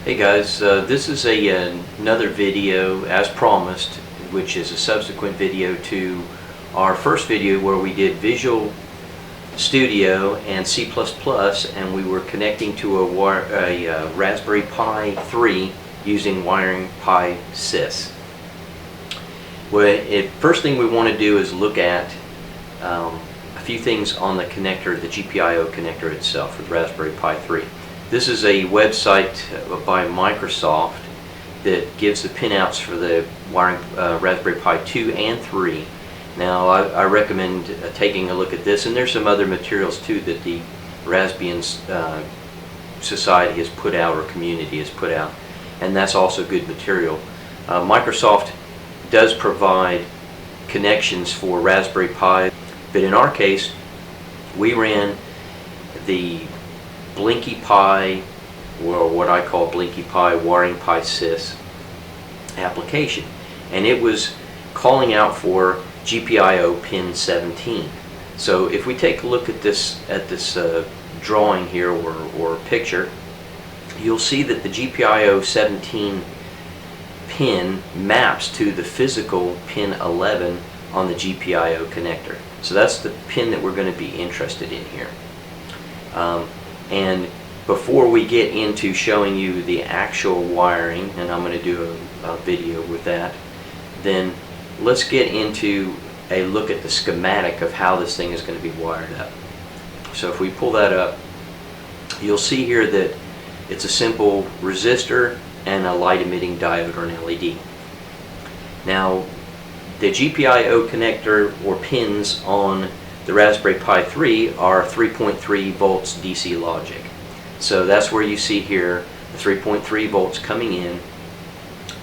Hey guys, this is another video as promised, which is a subsequent video to our first video where we did Visual Studio and C++, and we were connecting to a Raspberry Pi 3 using wiring Pi sys. First thing we want to do is look at a few things on the connector, the GPIO connector itself for the Raspberry Pi 3. This is a website by Microsoft that gives the pinouts for the wiring Raspberry Pi 2 and 3. Now I recommend taking a look at this, and there's some other materials too that the Raspbian Society has put out, or community has put out, and that's also good material. Microsoft does provide connections for Raspberry Pi, but in our case we ran the Blinky Pi, or what I call Blinky Pi wiring Pi sys application, and it was calling out for GPIO pin 17. So if we take a look at this drawing here, or picture, you'll see that the GPIO 17 pin maps to the physical pin 11 on the GPIO connector. So that's the pin that we're going to be interested in here. And before we get into showing you the actual wiring, and I'm going to do a video with that, then let's get into a look at the schematic of how this thing is going to be wired up. So if we pull that up, you'll see here that it's a simple resistor and a light emitting diode, or an LED. Now the GPIO connector or pins on the Raspberry Pi 3 are 3.3 volts DC logic. So that's where you see here the 3.3 volts coming in,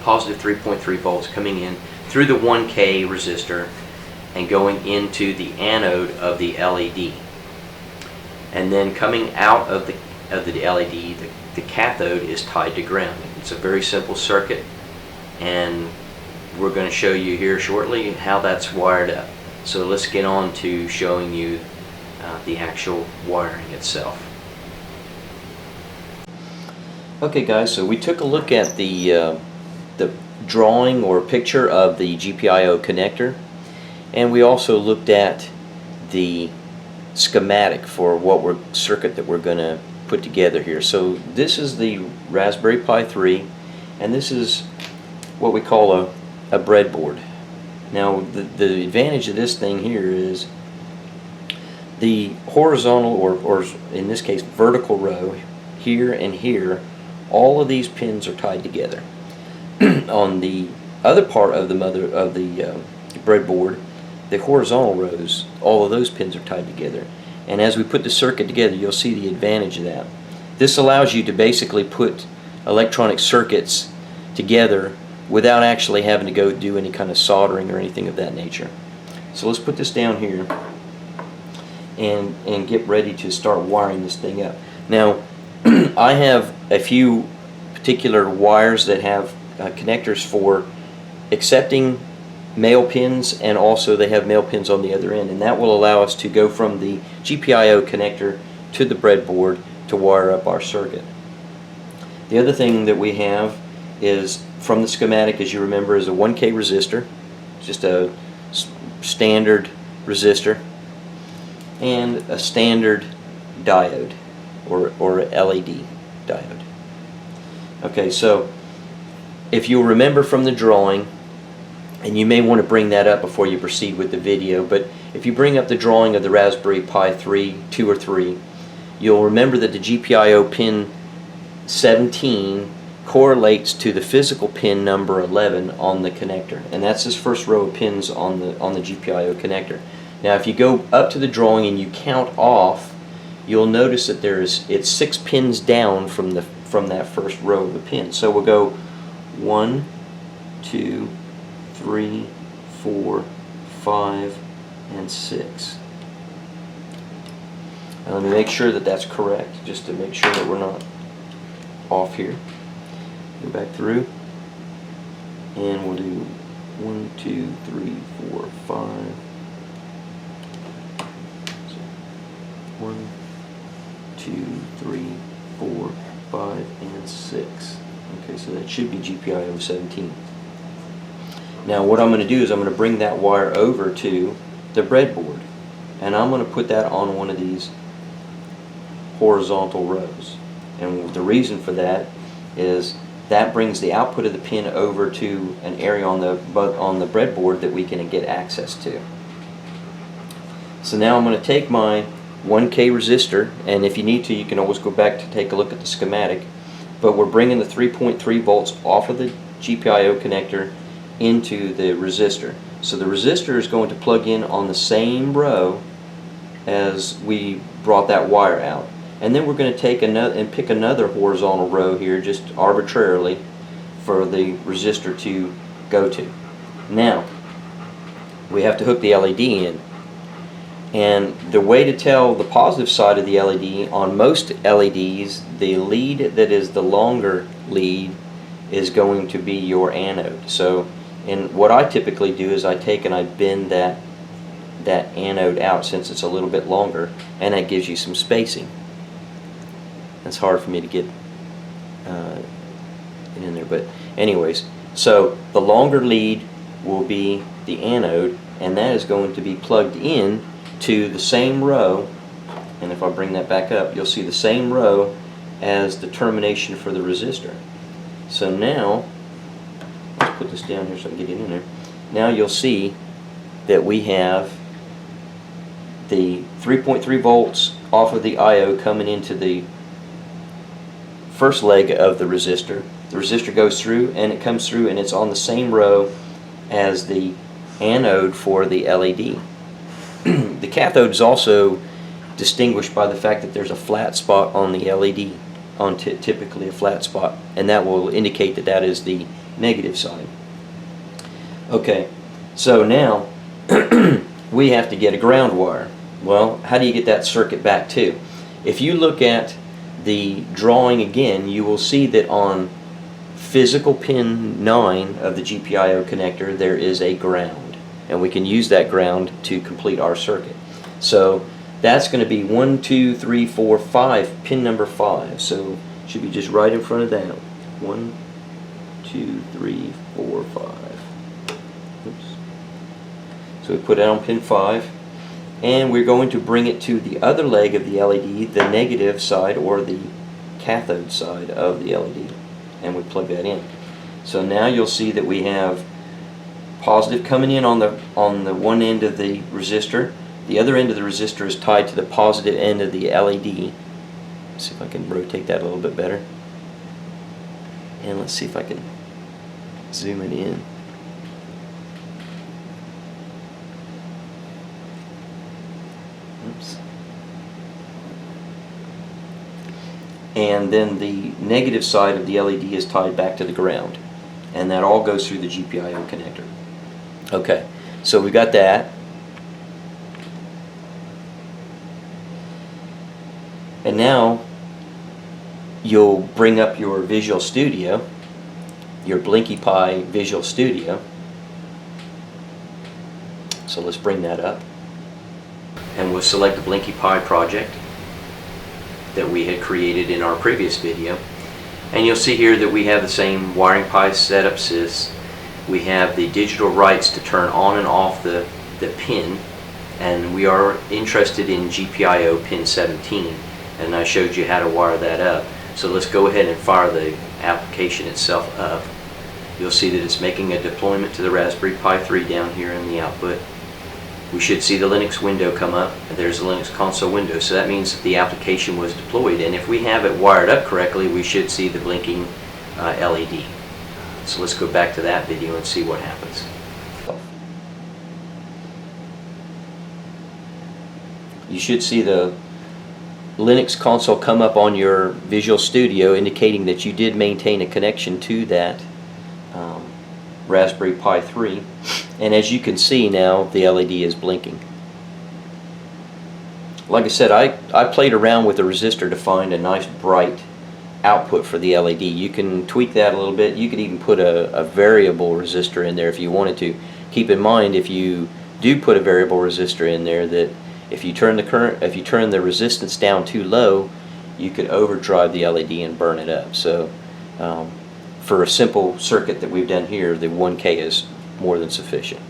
positive 3.3 volts coming in through the 1K resistor and going into the anode of the LED. And then coming out of the LED, the cathode is tied to ground. It's a very simple circuit, and we're going to show you here shortly how that's wired up. So let's get on to showing you the actual wiring itself. Okay guys, so we took a look at the drawing or picture of the GPIO connector, and we also looked at the schematic for circuit that we're going to put together here. So this is the Raspberry Pi 3, and this is what we call a breadboard. Now the advantage of this thing here is the horizontal, or in this case vertical row here and here, all of these pins are tied together. On the other part of the breadboard, the horizontal rows, all of those pins are tied together. And as we put the circuit together, you'll see the advantage of that. This allows you to basically put electronic circuits together without actually having to go do any kind of soldering or anything of that nature. So let's put this down here and get ready to start wiring this thing up. Now I have a few particular wires that have connectors for accepting male pins, and also they have male pins on the other end, and that will allow us to go from the GPIO connector to the breadboard to wire up our circuit. The other thing that we have is, from the schematic, as you remember, is a 1K resistor, just a standard resistor, and a standard diode, or LED diode. Okay, so if you'll remember from the drawing, and you may want to bring that up before you proceed with the video, but if you bring up the drawing of the Raspberry Pi 3, 2 or 3, you'll remember that the GPIO pin 17 correlates to the physical pin number 11 on the connector, and that's this first row of pins on the GPIO connector. Now if you go up to the drawing and you count off, you'll notice that it's 6 pins down from that first row of the pins. So we'll go 1, 2, 3, 4, 5, and 6. Now let me make sure that that's correct, just to make sure that we're not off here. Go back through, and we'll do 1, 2, 3, 4, 5. So 1, 2, 3, 4, 5, and 6. Okay, so that should be GPIO 17. Now what I'm going to do is I'm going to bring that wire over to the breadboard, and I'm going to put that on one of these horizontal rows. And the reason for that is that brings the output of the pin over to an area on the breadboard that we can get access to. So now I'm going to take my 1K resistor, and if you need to, you can always go back to take a look at the schematic, but we're bringing the 3.3 volts off of the GPIO connector into the resistor. So the resistor is going to plug in on the same row as we brought that wire out. And then we're going to take another and pick another horizontal row here, just arbitrarily, for the resistor to go to. Now we have to hook the LED in, and the way to tell the positive side of the LED, on most LEDs, the lead that is the longer lead is going to be your anode. So, and what I typically do is I take and I bend that anode out, since it's a little bit longer, and that gives you some spacing. It's hard for me to get it in there, but anyways, so the longer lead will be the anode, and that is going to be plugged in to the same row, and if I bring that back up, you'll see the same row as the termination for the resistor. So now, let's put this down here so I can get it in there. Now you'll see that we have the 3.3 volts off of the I/O coming into the first leg of the resistor. The resistor goes through, and it comes through, and it's on the same row as the anode for the LED. The cathode is also distinguished by the fact that there's a flat spot on the LED, on typically a flat spot, and that will indicate that that is the negative side. Okay, so now we have to get a ground wire. Well, how do you get that circuit back to? If you look at the drawing again, you will see that on physical pin 9 of the GPIO connector there is a ground, and we can use that ground to complete our circuit. So that's going to be 1, 2, 3, 4, 5, pin number 5. So it should be just right in front of that. 1, 2, 3, 4, 5. Oops. So we put it on pin 5, and we're going to bring it to the other leg of the LED, the negative side or the cathode side of the LED, and we plug that in. So now you'll see that we have positive coming in on the one end of the resistor. The other end of the resistor is tied to the positive end of the LED. Let's see if I can rotate that a little bit better. And let's see if I can zoom it in. Oops. And then the negative side of the LED is tied back to the ground, and that all goes through the GPIO connector. Okay, so we got that. And now you'll bring up your Visual Studio, your Blinky Pie Visual Studio. So let's bring that up, and we'll select the Blinky Pie project that we had created in our previous video. And you'll see here that we have the same wiring pipe setups as we have the digital rights to turn on and off the pin, and we are interested in GPIO pin 17, and I showed you how to wire that up. So let's go ahead and fire the application itself up. You'll see that it's making a deployment to the Raspberry Pi 3 down here in the output. We should see the Linux window come up, and there's the Linux console window, so that means that the application was deployed, and if we have it wired up correctly, we should see the blinking LED. So let's go back to that video and see what happens. You should see the Linux console come up on your Visual Studio, indicating that you did maintain a connection to that Raspberry Pi 3, and as you can see now, the LED is blinking. Like I said, I played around with the resistor to find a nice bright output for the LED. You can tweak that a little bit. You could even put a variable resistor in there if you wanted to. Keep in mind, if you do put a variable resistor in there, that if you turn the resistance down too low, you could overdrive the LED and burn it up. So for a simple circuit that we've done here, the 1K is more than sufficient.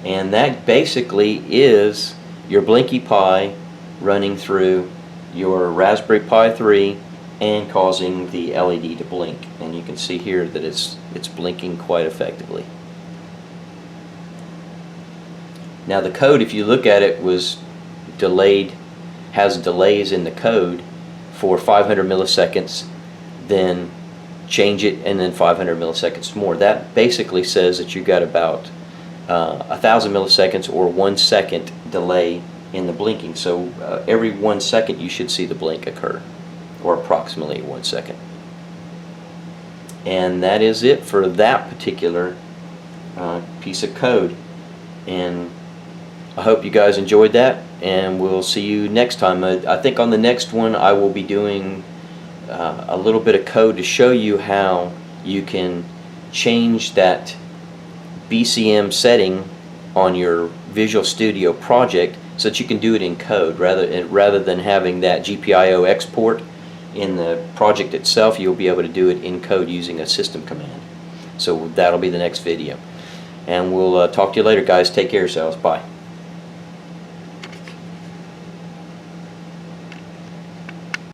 And that basically is your Blinky Pi running through your Raspberry Pi 3 and causing the LED to blink. And you can see here that it's blinking quite effectively. Now the code, if you look at it, was delayed, has delays in the code for 500 milliseconds, then change it, and then 500 milliseconds more. That basically says that you got about 1,000 milliseconds or 1 second delay in the blinking. So every 1 second you should see the blink occur, or approximately 1 second. And that is it for that particular piece of code. And I hope you guys enjoyed that, and we'll see you next time. I think on the next one I will be doing a little bit of code to show you how you can change that BCM setting on your Visual Studio project so that you can do it in code rather than having that GPIO export in the project itself. You'll be able to do it in code using a system command. So that'll be the next video, and we'll talk to you later, guys. Take care of yourselves. Bye.